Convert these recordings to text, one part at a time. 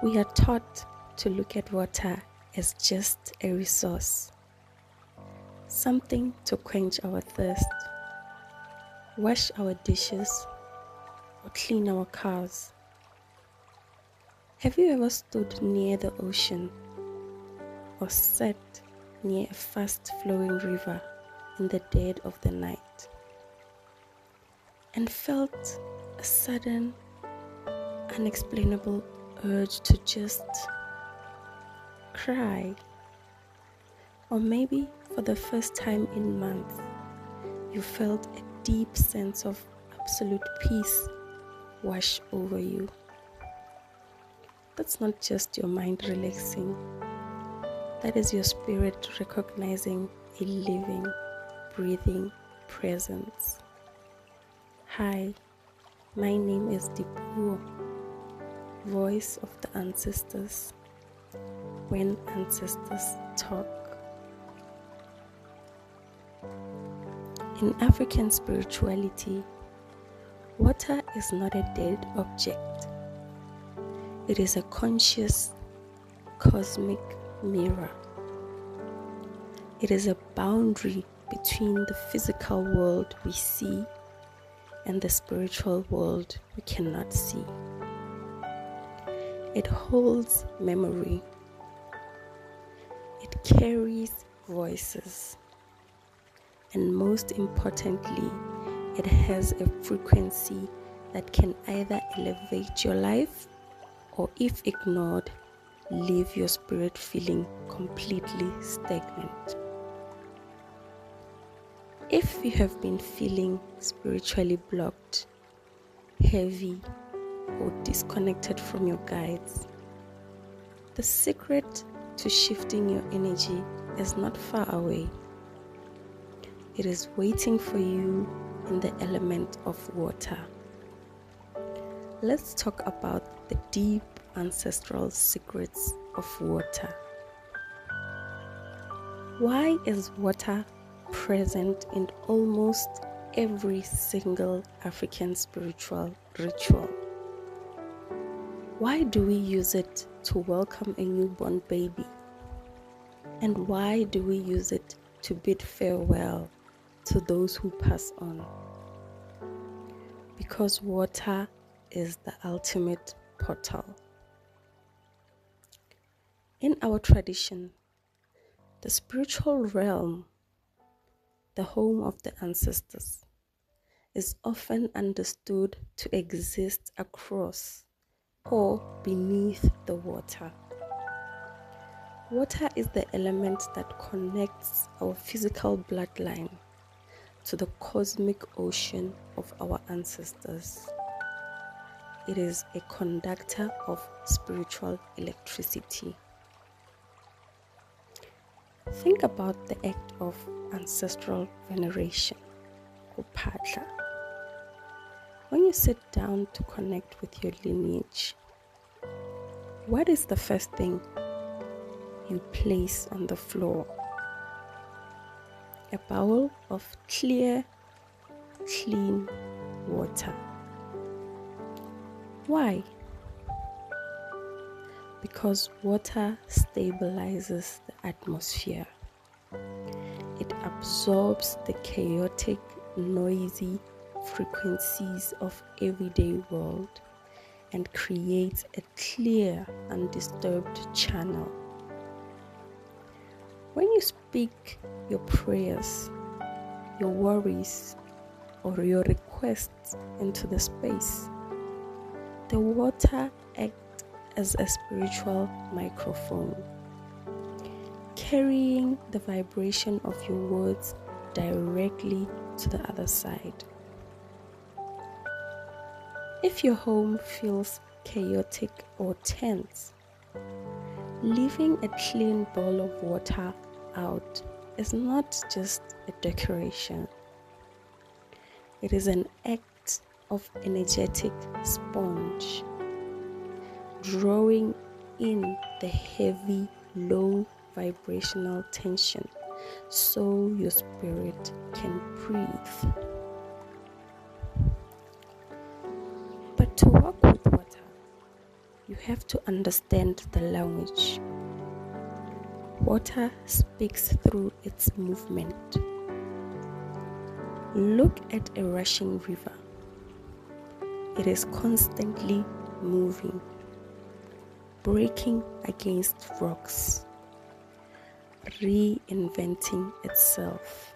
We are taught to look at water as just a resource, something to quench our thirst, wash our dishes, or clean our cars. Have you ever stood near the ocean or sat near a fast flowing river in the dead of the night and felt a sudden, unexplainable urge to just cry? Or maybe for the first time in months, you felt a deep sense of absolute peace wash over you. That's not just your mind relaxing, that is your spirit recognizing a living, breathing presence. Hi, my name is Dipuo, voice of the ancestors, when ancestors talk. In African spirituality, water is not a dead object. It is a conscious, cosmic mirror. It is a boundary between the physical world we see and the spiritual world we cannot see. It holds memory. It carries voices. And most importantly, it has a frequency that can either elevate your life or, if ignored, leave your spirit feeling completely stagnant. If you have been feeling spiritually blocked, heavy, or disconnected from your guides, the secret to shifting your energy is not far away. It is waiting for you in the element of water. Let's talk about the deep ancestral secrets of water. Why is water present in almost every single African spiritual ritual? Why do we use it to welcome a newborn baby? And why do we use it to bid farewell to those who pass on? Because water is the ultimate portal. In our tradition, the spiritual realm, the home of the ancestors, is often understood to exist across or beneath the water. Water is the element that connects our physical bloodline to the cosmic ocean of our ancestors. It is a conductor of spiritual electricity. Think about the act of ancestral veneration, or padla. When you sit down to connect with your lineage, what is the first thing you place on the floor? A bowl of clear, clean water. Why? Because water stabilizes the atmosphere. It absorbs the chaotic, noisy frequencies of everyday world and creates a clear, undisturbed channel. When you speak your prayers, your worries, or your requests into the space, the water acts as a spiritual microphone, carrying the vibration of your words directly to the other side. If your home feels chaotic or tense, leaving a clean bowl of water out is not just a decoration. It is an act of energetic sponge, drawing in the heavy, low vibrational tension so your spirit can breathe. But to work with water, you have to understand the language. Water speaks through its movement. Look at a rushing river. It is constantly moving, breaking against rocks, reinventing itself,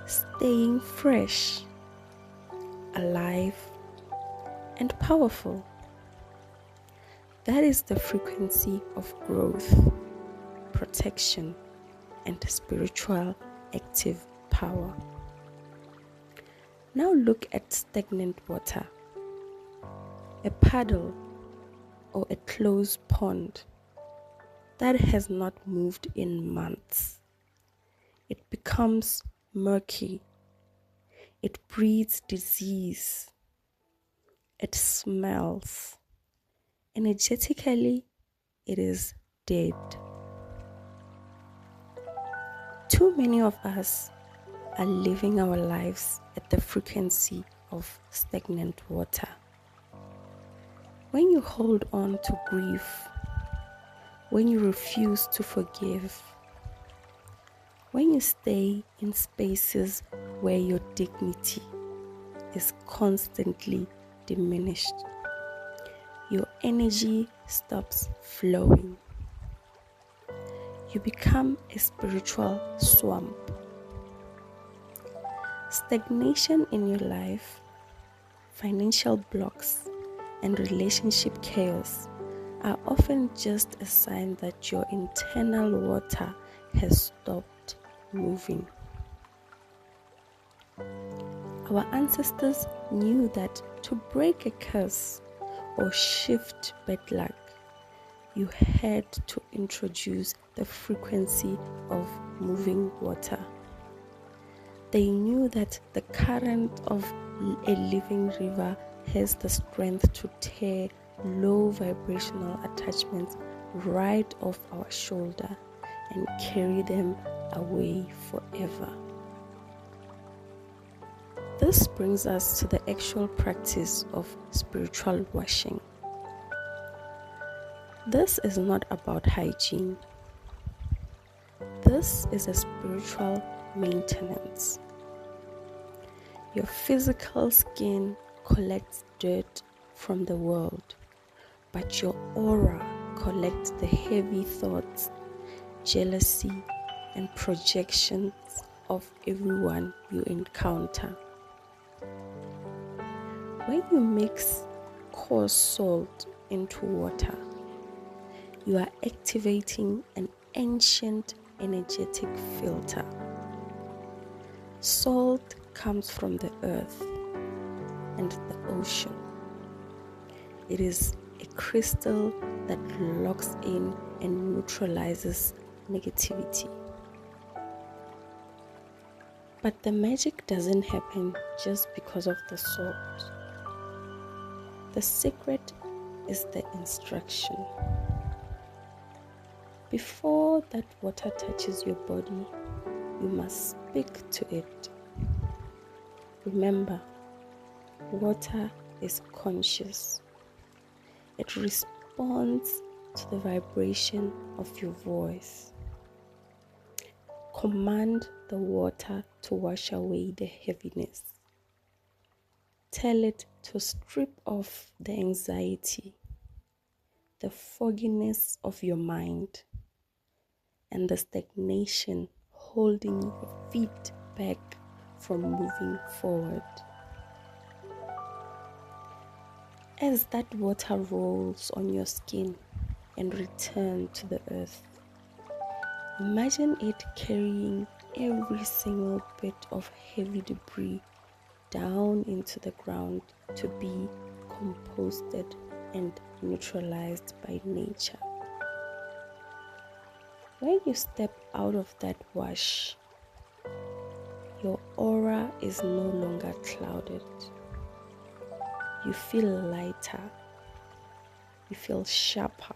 staying fresh, alive, and powerful. That is the frequency of growth, protection, and spiritual active power. Now look at stagnant water. A puddle or a closed pond that has not moved in months. It becomes murky. It breeds disease. It smells. Energetically, it is dead. Too many of us are living our lives at the frequency of stagnant water. When you hold on to grief, when you refuse to forgive, when you stay in spaces where your dignity is constantly diminished, your energy stops flowing. You become a spiritual swamp. Stagnation in your life, financial blocks, and relationship chaos are often just a sign that your internal water has stopped moving. Our ancestors knew that to break a curse or shift bad luck, you had to introduce the frequency of moving water. They knew that the current of a living river has the strength to tear low vibrational attachments right off our shoulder and carry them away forever. This brings us to the actual practice of spiritual washing. This is not about hygiene. This is a spiritual maintenance. Your physical skin collects dirt from the world, but your aura collects the heavy thoughts, jealousy, and projections of everyone you encounter. When you mix coarse salt into water, you are activating an ancient energetic filter. Salt comes from the earth and the ocean. It is a crystal that locks in and neutralizes negativity. But the magic doesn't happen just because of the salt. The secret is the instruction. Before that water touches your body, you must speak to it. Remember, water is conscious. It responds to the vibration of your voice. Command the water to wash away the heaviness. Tell it to strip off the anxiety, the fogginess of your mind, and the stagnation holding your feet back from moving forward. As that water rolls on your skin and returns to the earth, imagine it carrying every single bit of heavy debris down into the ground to be composted and neutralized by nature. When you step out of that wash, your aura is no longer clouded. You feel lighter, you feel sharper,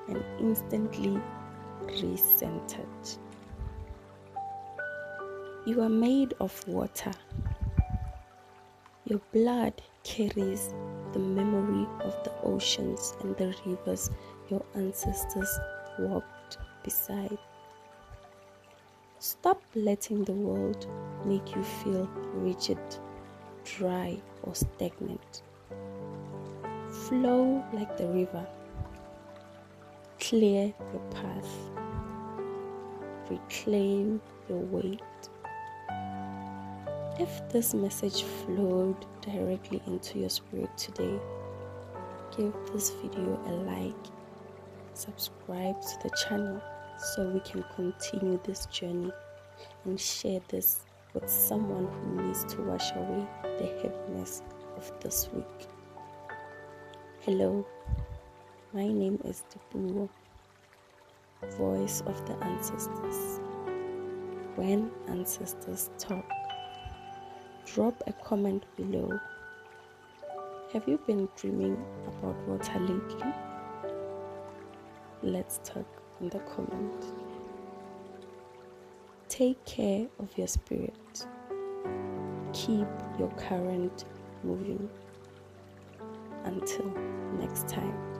and instantly recentered. You are made of water. Your blood carries the memory of the oceans and the rivers your ancestors walked beside. Stop letting the world make you feel rigid, dry, or stagnant. Flow like the river. Clear your path. Reclaim your weight. If this message flowed directly into your spirit today, give this video a like, subscribe to the channel so we can continue this journey, and share this with someone who needs to wash away the heaviness of this week. Hello, my name is Dipuo, voice of the ancestors. When ancestors talk, drop a comment below. Have you been dreaming about water lately? Let's talk in the comment. Take care of your spirit. Keep your current moving. Until next time.